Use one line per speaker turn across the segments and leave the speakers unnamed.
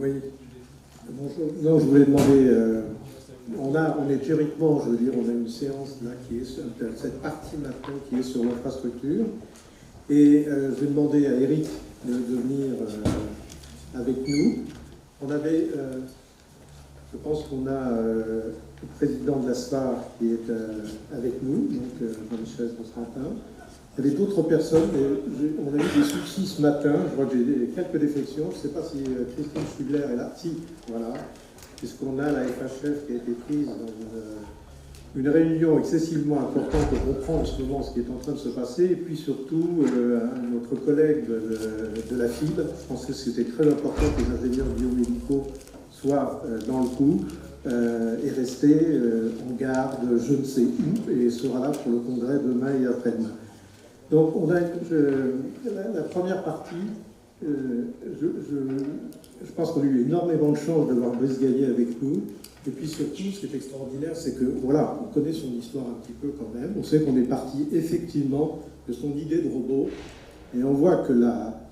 Oui. Bonjour. Non, je voulais demander, on est théoriquement, je veux dire, on a une séance là qui est sur cette partie maintenant qui est sur l'infrastructure. Et je vais demander à Eric de venir avec nous. On avait, je pense qu'on a le président de la SPAR qui est avec nous, donc Jean-Michel Constantin. Il y avait d'autres personnes, mais on a eu des soucis ce matin. Je vois que j'ai quelques défections. Je ne sais pas si Christine Schubler est là. Si, voilà. Puisqu'on a la FHF qui a été prise dans une réunion excessivement importante pour comprendre en ce moment ce qui est en train de se passer. Et puis surtout, notre collègue de la FIB, je pense que c'était très important que les ingénieurs biomédicaux soient dans le coup, est resté en garde je ne sais où et sera là pour le congrès demain et après-demain. Donc, on a la première partie, je pense qu'on a eu énormément de chance de voir Brice Gaillet avec nous. Et puis surtout, ce qui est extraordinaire, c'est que, voilà, on connaît son histoire un petit peu quand même. On sait qu'on est parti effectivement de son idée de robot. Et on voit que la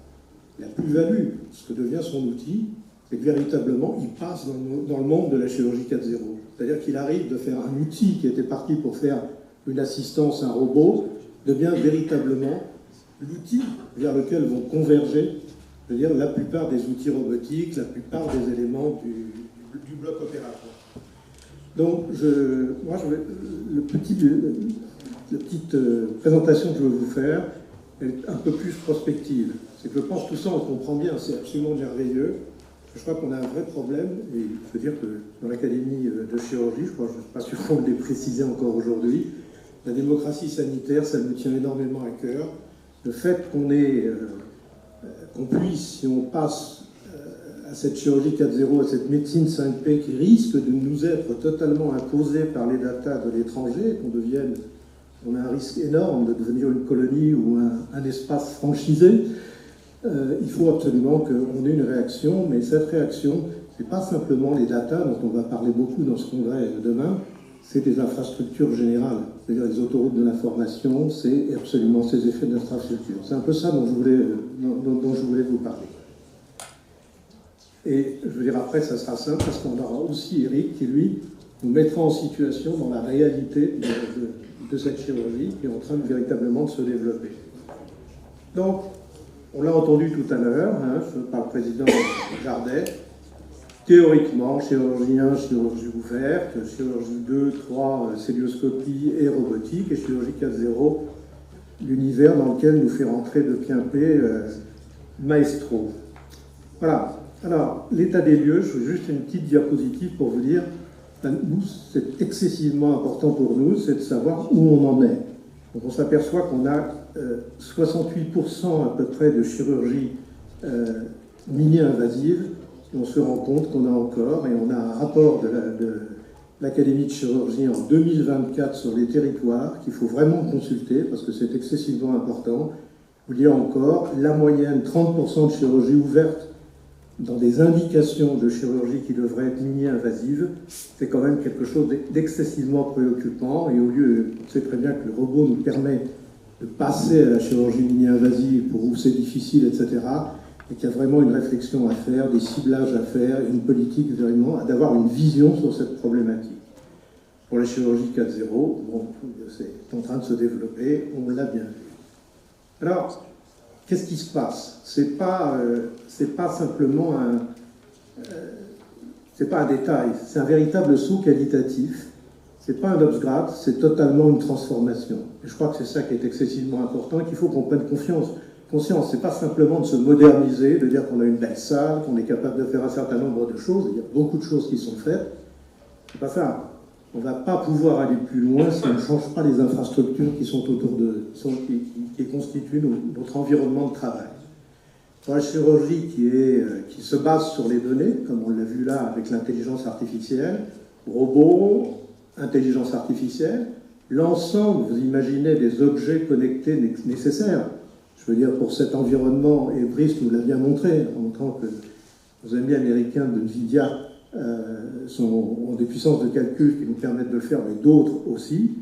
plus-value, ce que devient son outil, c'est que véritablement, il passe dans le monde de la chirurgie 4.0. C'est-à-dire qu'il arrive de faire un outil qui était parti pour faire une assistance, un robot, devient véritablement l'outil vers lequel vont converger, je veux dire, la plupart des outils robotiques, la plupart des éléments du bloc opératoire. Donc, la petite présentation que je veux vous faire est un peu plus prospective. C'est que je pense tout ça, on comprend bien, c'est absolument merveilleux. Je crois qu'on a un vrai problème, et je veux dire que dans l'Académie de chirurgie, je crois, je ne sais pas si on le préciser encore aujourd'hui, la démocratie sanitaire, ça nous tient énormément à cœur. Le fait qu'on puisse, si on passe à cette chirurgie 4.0, à cette médecine 5P qui risque de nous être totalement imposée par les datas de l'étranger, on a un risque énorme de devenir une colonie ou un espace franchisé, il faut absolument qu'on ait une réaction, mais cette réaction, ce n'est pas simplement les datas dont on va parler beaucoup dans ce congrès demain, c'est des infrastructures générales, c'est-à-dire les autoroutes de l'information, c'est absolument ces effets d'infrastructure. C'est un peu ça dont je voulais vous parler. Et je veux dire, après, ça sera simple, parce qu'on aura aussi Eric qui, lui, nous mettra en situation dans la réalité de cette chirurgie qui est en train véritablement de se développer. Donc, on l'a entendu tout à l'heure, par le président Jardet. Théoriquement, chirurgie 1, chirurgie ouverte, chirurgie 2, 3, célioscopie et robotique, et chirurgie 4.0, l'univers dans lequel nous fait rentrer de Pimpé Maestro. Voilà. Alors, l'état des lieux, je fais juste une petite diapositive pour vous dire, nous, c'est excessivement important pour nous, c'est de savoir où on en est. Donc on s'aperçoit qu'on a 68% à peu près de chirurgie mini-invasive, et on se rend compte qu'on a encore, et on a un rapport de l'Académie de chirurgie en 2024 sur les territoires qu'il faut vraiment consulter parce que c'est excessivement important. Vous dire encore, la moyenne, 30% de chirurgie ouverte dans des indications de chirurgie qui devraient être mini-invasives, c'est quand même quelque chose d'excessivement préoccupant. Et au lieu, on sait très bien que le robot nous permet de passer à la chirurgie mini-invasive pour où c'est difficile, etc., et qu'il y a vraiment une réflexion à faire, des ciblages à faire, une politique vraiment, d'avoir une vision sur cette problématique. Pour la chirurgie 4.0, bon, c'est en train de se développer, on l'a bien vu. Alors, qu'est-ce qui se passe? C'est pas simplement c'est pas un détail, c'est un véritable saut qualitatif. C'est pas un upgrade, c'est totalement une transformation. Et je crois que c'est ça qui est excessivement important et qu'il faut qu'on prenne conscience, c'est pas simplement de se moderniser, de dire qu'on a une belle salle, qu'on est capable de faire un certain nombre de choses, il y a beaucoup de choses qui sont faites. C'est pas ça. On ne va pas pouvoir aller plus loin si on ne change pas les infrastructures qui sont autour qui constituent notre environnement de travail. Pour la chirurgie qui se base sur les données, comme on l'a vu là avec l'intelligence artificielle, robots, intelligence artificielle, l'ensemble, vous imaginez, des objets connectés nécessaires. Je veux dire, pour cet environnement, et Brice nous l'a bien montré, en montrant que nos amis américains de NVIDIA ont des puissances de calcul qui nous permettent de le faire, mais d'autres aussi.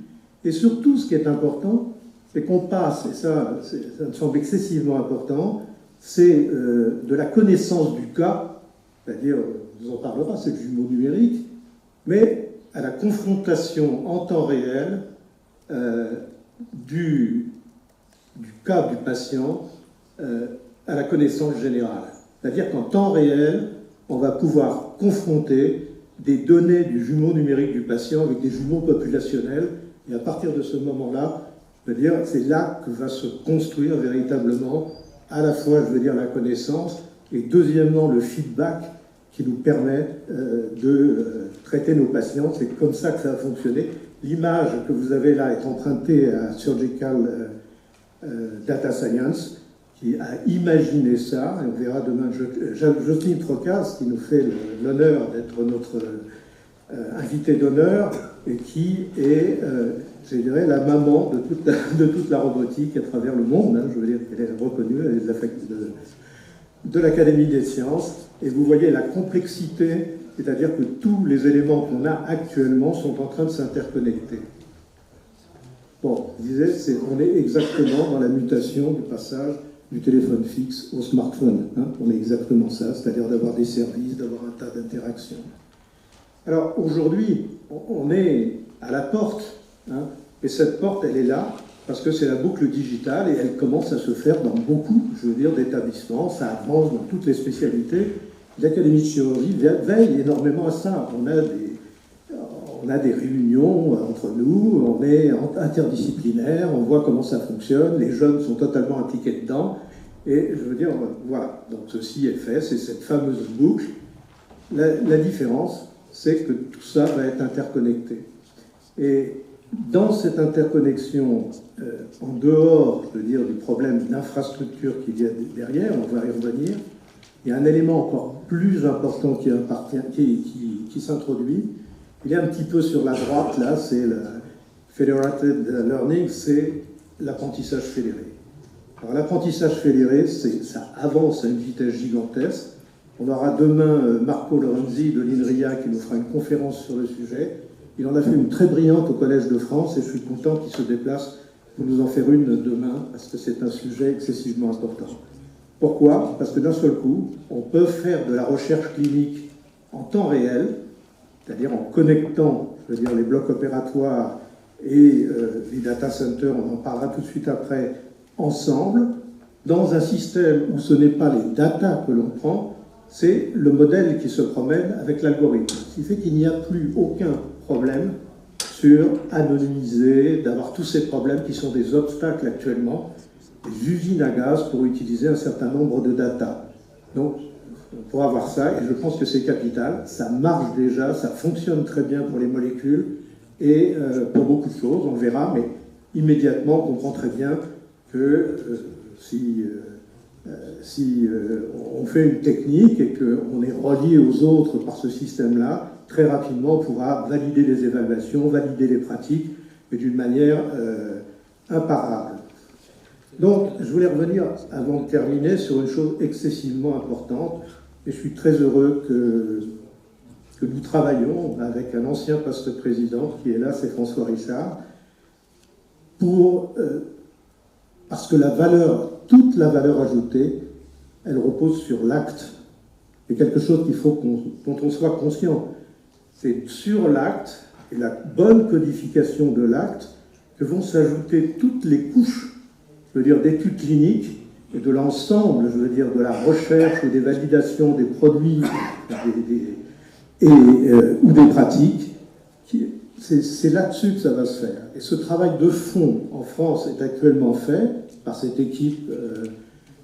Et surtout, ce qui est important, c'est qu'on passe, et ça me semble excessivement important, c'est de la connaissance du cas, c'est-à-dire, on vous en parlera, c'est le jumeau numérique, mais à la confrontation en temps réel du cas du patient à la connaissance générale. C'est-à-dire qu'en temps réel, on va pouvoir confronter des données du jumeau numérique du patient avec des jumeaux populationnels, et à partir de ce moment-là, je veux dire, c'est là que va se construire véritablement à la fois, je veux dire, la connaissance, et deuxièmement, le feedback qui nous permet de traiter nos patients. C'est comme ça que ça a fonctionné. L'image que vous avez là est empruntée à Surgical Data Science, qui a imaginé ça, et on verra demain Jocelyne Trocas, qui nous fait l'honneur d'être notre invitée d'honneur, et qui est, je dirais, la maman de toute la robotique à travers le monde. Hein, je veux dire qu'elle est reconnue, elle est de l'Académie des sciences, et vous voyez la complexité, c'est-à-dire que tous les éléments qu'on a actuellement sont en train de s'interconnecter. Bon, je disais, on est exactement dans la mutation du passage du téléphone fixe au smartphone. Hein, on est exactement ça, c'est-à-dire d'avoir des services, d'avoir un tas d'interactions. Alors aujourd'hui, on est à la porte, hein, et cette porte, elle est là, parce que c'est la boucle digitale, et elle commence à se faire dans beaucoup, je veux dire, d'établissements, ça avance dans toutes les spécialités. L'Académie de chirurgie veille énormément à ça. On a des réunions entre nous, on est interdisciplinaire, on voit comment ça fonctionne, les jeunes sont totalement impliqués dedans, et je veux dire, voilà, donc ceci est fait, c'est cette fameuse boucle. La différence, c'est que tout ça va être interconnecté. Et dans cette interconnexion, en dehors, je veux dire, du problème d'infrastructure qu'il y a derrière, on va y revenir, il y a un élément encore plus important qui s'introduit. Il est un petit peu sur la droite, là, c'est le Federated Learning, c'est l'apprentissage fédéré. Alors l'apprentissage fédéré, ça avance à une vitesse gigantesque. On aura demain Marco Lorenzi de l'INRIA qui nous fera une conférence sur le sujet. Il en a fait une très brillante au Collège de France, et je suis content qu'il se déplace pour nous en faire une demain, parce que c'est un sujet excessivement important. Pourquoi? Parce que d'un seul coup, on peut faire de la recherche clinique en temps réel, c'est-à-dire en connectant, je veux dire, les blocs opératoires et les data centers, on en parlera tout de suite après, ensemble, dans un système où ce n'est pas les data que l'on prend, c'est le modèle qui se promène avec l'algorithme. Ce qui fait qu'il n'y a plus aucun problème sur anonymiser, d'avoir tous ces problèmes qui sont des obstacles actuellement, des usines à gaz pour utiliser un certain nombre de data. Donc, on pourra avoir ça, et je pense que c'est capital. Ça marche déjà, ça fonctionne très bien pour les molécules, et pour beaucoup de choses, on verra, mais immédiatement, on comprend très bien que si on fait une technique et qu'on est relié aux autres par ce système-là, très rapidement, on pourra valider les évaluations, valider les pratiques, mais d'une manière imparable. Donc, je voulais revenir, avant de terminer, sur une chose excessivement importante, et je suis très heureux que nous travaillons avec un ancien poste-président qui est là, c'est François Richard, parce que toute la valeur ajoutée, elle repose sur l'acte. C'est quelque chose dont on soit conscient. C'est sur l'acte et la bonne codification de l'acte que vont s'ajouter toutes les couches, je veux dire, d'études cliniques et de l'ensemble, je veux dire, de la recherche ou des validations des produits ou des pratiques. C'est là-dessus que ça va se faire. Et ce travail de fond en France est actuellement fait par cette équipe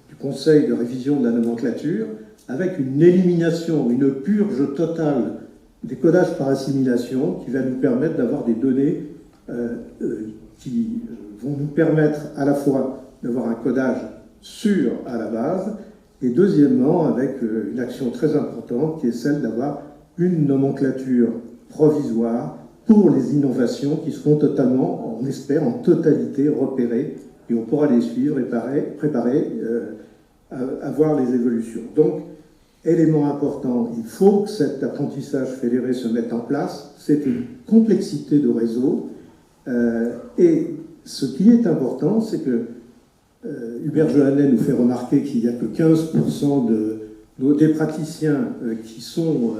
du Conseil de révision de la nomenclature, avec une élimination, une purge totale des codages par assimilation qui va nous permettre d'avoir des données qui vont nous permettre à la fois d'avoir un codage sûr à la base, et deuxièmement avec une action très importante qui est celle d'avoir une nomenclature provisoire pour les innovations qui seront totalement, on espère, en totalité repérées, et on pourra les suivre et préparer à voir les évolutions. Donc, élément important, il faut que cet apprentissage fédéré se mette en place. C'est une complexité de réseau. Et ce qui est important, c'est que Hubert Johannet nous fait remarquer qu'il n'y a que 15% des praticiens qui sont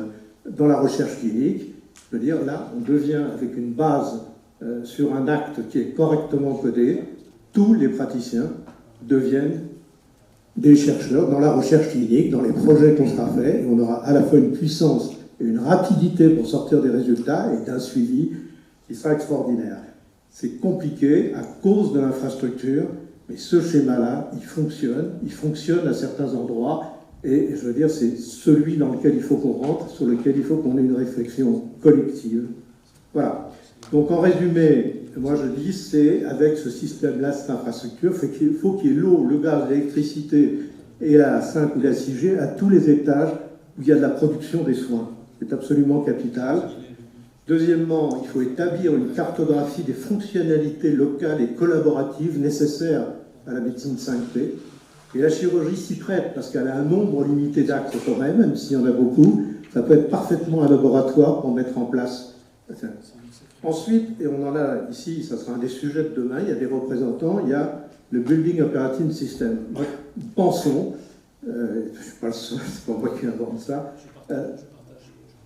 dans la recherche clinique. Je veux dire, là, on devient avec une base sur un acte qui est correctement codé, tous les praticiens deviennent des chercheurs dans la recherche clinique, dans les projets qu'on sera faits, et on aura à la fois une puissance et une rapidité pour sortir des résultats et d'un suivi qui sera extraordinaire. C'est compliqué à cause de l'infrastructure, mais ce schéma-là, il fonctionne à certains endroits, et je veux dire, c'est celui dans lequel il faut qu'on rentre, sur lequel il faut qu'on ait une réflexion collective. Voilà. Donc en résumé, moi je dis, c'est avec ce système-là, cette infrastructure, il faut qu'il y ait l'eau, le gaz, l'électricité et la 5 ou la 6G à tous les étages où il y a de la production des soins. C'est absolument capital. Deuxièmement, il faut établir une cartographie des fonctionnalités locales et collaboratives nécessaires à la médecine 5P. Et la chirurgie s'y prête parce qu'elle a un nombre limité d'actes quand même s'il y en a beaucoup. Ça peut être parfaitement un laboratoire pour mettre en place. Ensuite, et on en a ici, ça sera un des sujets de demain, il y a des représentants, il y a le Building Operating System. Pensons, je ne suis pas le seul, c'est pas moi qui invente ça,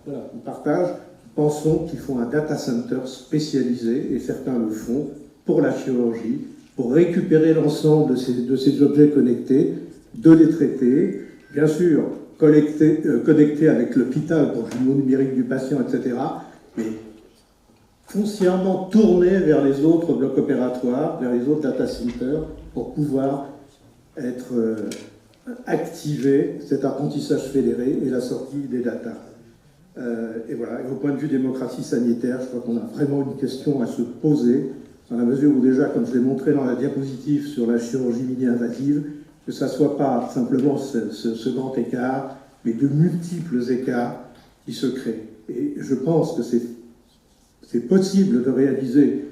voilà, on partage, pensons qu'il faut un data center spécialisé, et certains le font, pour la chirurgie, pour récupérer l'ensemble de ces objets connectés, de les traiter, bien sûr, connecter avec l'hôpital pour le jumeau numérique du patient, etc., mais foncièrement tourner vers les autres blocs opératoires, vers les autres data centers, pour pouvoir être activer cet apprentissage fédéré et la sortie des data. Et voilà, et au point de vue démocratie sanitaire, je crois qu'on a vraiment une question à se poser, dans la mesure où déjà, comme je l'ai montré dans la diapositive sur la chirurgie mini-invasive, que ça ne soit pas simplement ce grand écart, mais de multiples écarts qui se créent. Et je pense que c'est possible de réaliser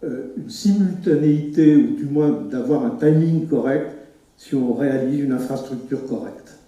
une simultanéité, ou du moins d'avoir un timing correct, si on réalise une infrastructure correcte.